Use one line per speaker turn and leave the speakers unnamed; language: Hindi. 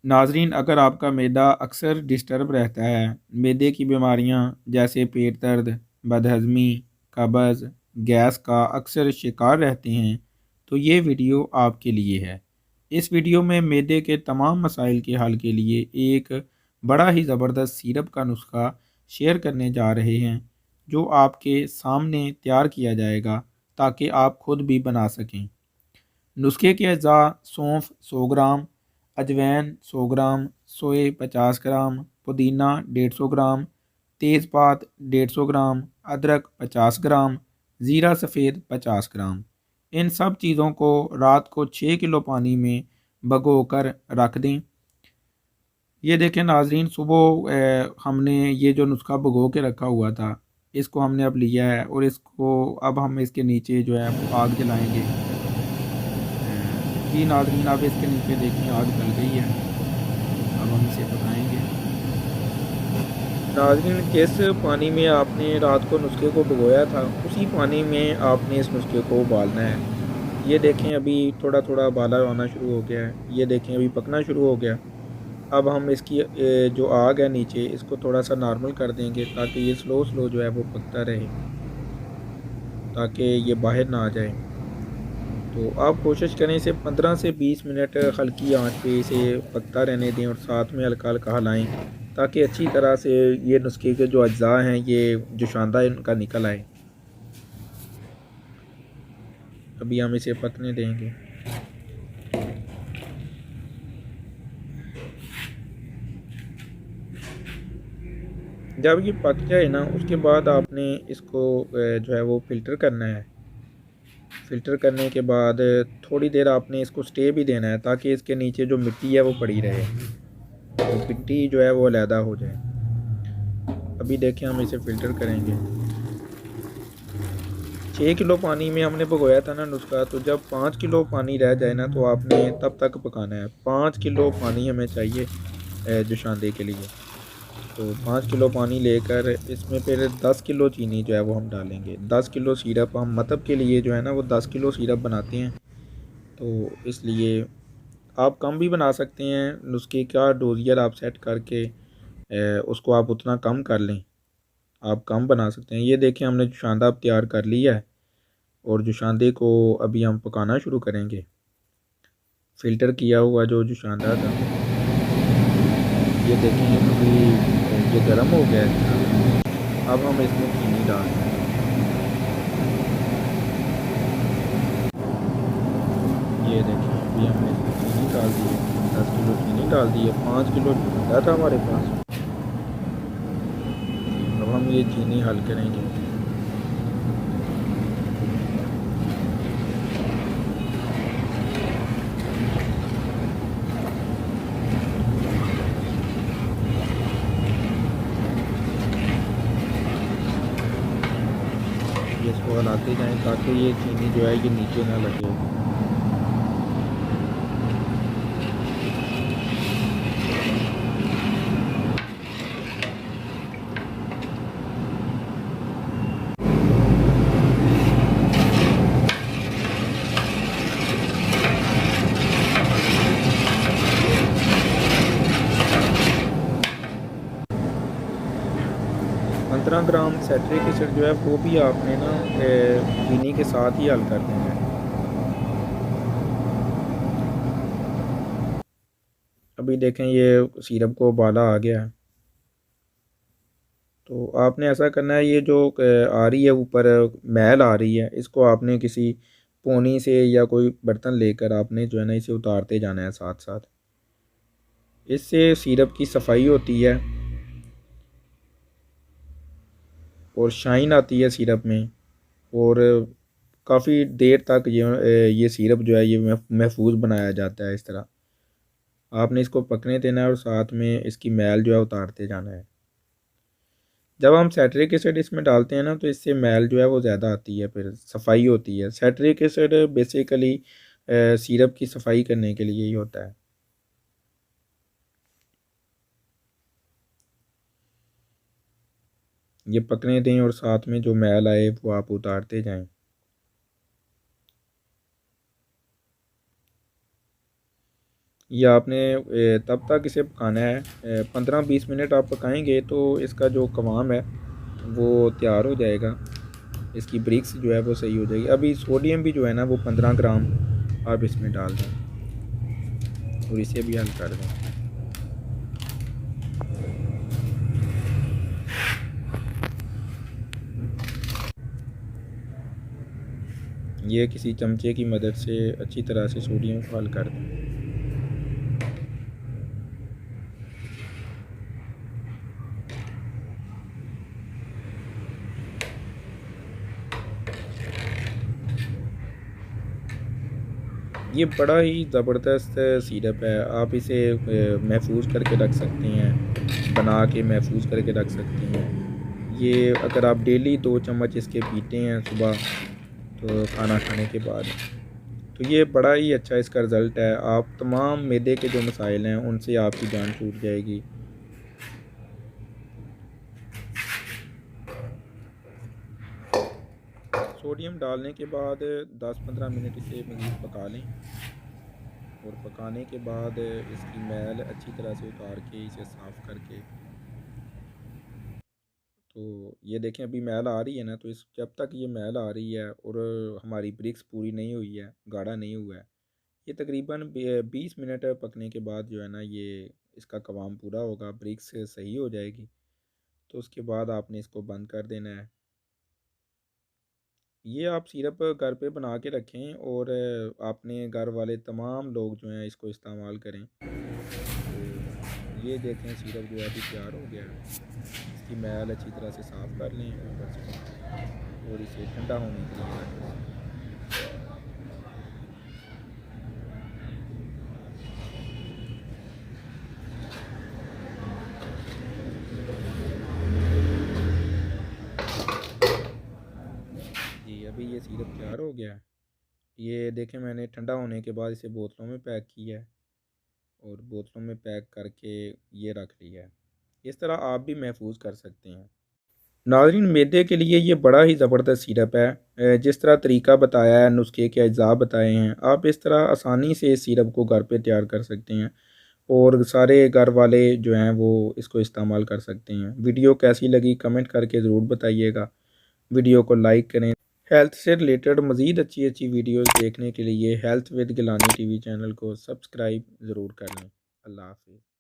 नाजरीन, अगर आपका मैदा अक्सर डिस्टर्ब रहता है, मैदे की बीमारियां जैसे पेट दर्द, बदहज़मी, कब्ज़, गैस का अक्सर शिकार रहते हैं, तो ये वीडियो आपके लिए है। इस वीडियो में मैदे के तमाम मसाइल के हल के लिए एक बड़ा ही ज़बरदस्त सिरप का नुस्खा शेयर करने जा रहे हैं, जो आपके सामने तैयार किया जाएगा ताकि आप खुद भी बना सकें। नुस्खे के अज़ा: सौंफ 100 ग्राम, अजवैन 100 ग्राम, सोए 50 ग्राम, पुदीना 150 ग्राम, तेज़पात 150 ग्राम, अदरक 50 ग्राम, ज़ीरा सफ़ेद 50 ग्राम। इन सब चीज़ों को रात को 6 किलो पानी में भगो कर रख दें। ये देखें नाजरीन, सुबह हमने ये जो नुस्खा भगो के रखा हुआ था, इसको हमने अब लिया है और इसको अब हम इसके नीचे जो है वो आग जलाएंगे। जी नाज़रीन, आप इसके नीचे देखें आग जल गई है। अब हम इसे पकाएंगे। नाज़रीन, जिस पानी में आपने रात को नुस्खे को भिगोया था, उसी पानी में आपने इस नुस्खे को उबालना है। ये देखें अभी थोड़ा थोड़ा उबाला आना शुरू हो गया है। ये देखें अभी पकना शुरू हो गया। अब हम इसकी जो आग है नीचे, इसको थोड़ा सा नॉर्मल कर देंगे ताकि ये स्लो स्लो जो है वो पकता रहे, ताकि ये बाहर ना आ जाए। तो आप कोशिश करें इसे 15 से 20 मिनट हल्की आंच पे इसे पकता रहने दें और साथ में हल्का हल्का हिलाएं, ताकि अच्छी तरह से ये नुस्खे के जो अज्जा हैं, ये जुशांदा इनका निकल आए। अभी हम इसे पकने देंगे। जब ये पक जाए ना, उसके बाद आपने इसको जो है वो फ़िल्टर करना है। फ़िल्टर करने के बाद थोड़ी देर आपने इसको स्टे भी देना है, ताकि इसके नीचे जो मिट्टी है वो पड़ी रहे, तो मिट्टी जो है वो अलहदा हो जाए। अभी देखें हम इसे फ़िल्टर करेंगे। 6 किलो पानी में हमने भिगोया था ना नुस्खा, तो जब 5 किलो पानी रह जाए ना, तो आपने तब तक पकाना है। 5 किलो पानी हमें चाहिए जुशांदे के लिए। तो 5 किलो पानी लेकर इसमें फिर 10 किलो चीनी जो है वो हम डालेंगे। 10 किलो सिरप हम मतलब के लिए जो है ना वो 10 किलो सिरप बनाते हैं, तो इसलिए आप कम भी बना सकते हैं। नुस्खे का डोजियर आप सेट करके उसको आप उतना कम कर लें, आप कम बना सकते हैं। ये देखें हमने जुशांदा अब तैयार कर लिया है और जुशांदे को अभी हम पकाना शुरू करेंगे। फ़िल्टर किया हुआ जो जुशांदा था, ये देखें अभी ये गर्म हो गया है। अब हम इसमें चीनी डाल दें। ये देखिए अभी हमने इसमें चीनी डाल दी है। 10 किलो चीनी डाल दी है, 5 किलो जुशांदा था हमारे पास। अब हम ये चीनी हल करेंगे। ये इसको हिलाते जाएं ताकि ये चीनी जो है ये नीचे ना लगे। 15 ग्राम सेट्रिक एसिड जो है वो भी आपने ना चीनी के साथ ही हल कर देना है। अभी देखें ये सिरप को उबाला आ गया है। तो आपने ऐसा करना है, ये जो आ रही है ऊपर मैल आ रही है, इसको आपने किसी पोनी से या कोई बर्तन लेकर आपने जो है ना इसे उतारते जाना है साथ साथ। इससे सिरप की सफाई होती है और शाइन आती है सिरप में, और काफ़ी देर तक ये सिरप जो है ये महफूज बनाया जाता है। इस तरह आपने इसको पकने देना है और साथ में इसकी मैल जो है उतारते जाना है। जब हम सेट्रिक एसिड इसमें डालते हैं ना, तो इससे मैल जो है वो ज़्यादा आती है, फिर सफाई होती है। सेट्रिक एसिड बेसिकली सिरप की सफाई करने के लिए ही होता है। ये पकने दें और साथ में जो मैल आए वो आप उतारते जाएं। ये आपने तब तक इसे पकाना है, 15-20 मिनट आप पकाएंगे तो इसका जो कवाम है वो तैयार हो जाएगा, इसकी ब्रिक्स जो है वो सही हो जाएगी। अभी सोडियम भी जो है ना वो 15 ग्राम आप इसमें डाल दें और इसे भी हल कर दें। ये किसी चमचे की मदद से अच्छी तरह से सोडियम को हल कर दें। ये बड़ा ही ज़बरदस्त सिरप है, आप इसे महफूज करके रख सकते हैं, बना के महफूज करके रख सकते हैं। ये अगर आप डेली 2 चम्मच इसके पीते हैं सुबह तो खाना खाने के बाद, तो ये बड़ा ही अच्छा इसका रिज़ल्ट है। आप तमाम मैदे के जो मसाइल हैं उनसे आपकी जान छूट जाएगी। सोडियम डालने के बाद 10-15 मिनट इसे मज़ीद पका लें और पकाने के बाद इसकी मैल अच्छी तरह से उतार के इसे साफ़ करके, तो ये देखें अभी मैल आ रही है ना, तो इस जब तक ये मैल आ रही है और हमारी ब्रिक्स पूरी नहीं हुई है, गाढ़ा नहीं हुआ है, ये तकरीबन 20 मिनट पकने के बाद जो है ना ये इसका कवाम पूरा होगा, ब्रिक्स सही हो जाएगी। तो उसके बाद आपने इसको बंद कर देना है। ये आप सिरप घर पे बना के रखें और आपने घर वाले तमाम लोग जो हैं इसको इस्तेमाल करें। तो ये देखें सिरप जो है अभी तैयार हो गया है। इसकी मैल अच्छी तरह से साफ़ कर लें ऊपर से और इसे ठंडा होने के लिए रख दें। जी अभी ये सिरप तैयार हो गया है। ये देखें मैंने ठंडा होने के बाद इसे बोतलों में पैक किया है और बोतलों में पैक करके ये रख लिया है। इस तरह आप भी महफूज कर सकते हैं। नाज़रीन, मैदे के लिए ये बड़ा ही ज़बरदस्त सिरप है। जिस तरह तरीका बताया है, नुस्खे के अज्जा बताए हैं, आप इस तरह आसानी से इस सिरप को घर पे तैयार कर सकते हैं और सारे घर वाले जो हैं वो इसको इस्तेमाल कर सकते हैं। वीडियो कैसी लगी कमेंट करके ज़रूर बताइएगा। वीडियो को लाइक करें। हेल्थ से रिलेटेड मज़ीद अच्छी अच्छी वीडियोज़ देखने के लिए health with Gilani TV channel को सब्सक्राइब ज़रूर कर लें। अल्लाह हाफिज़।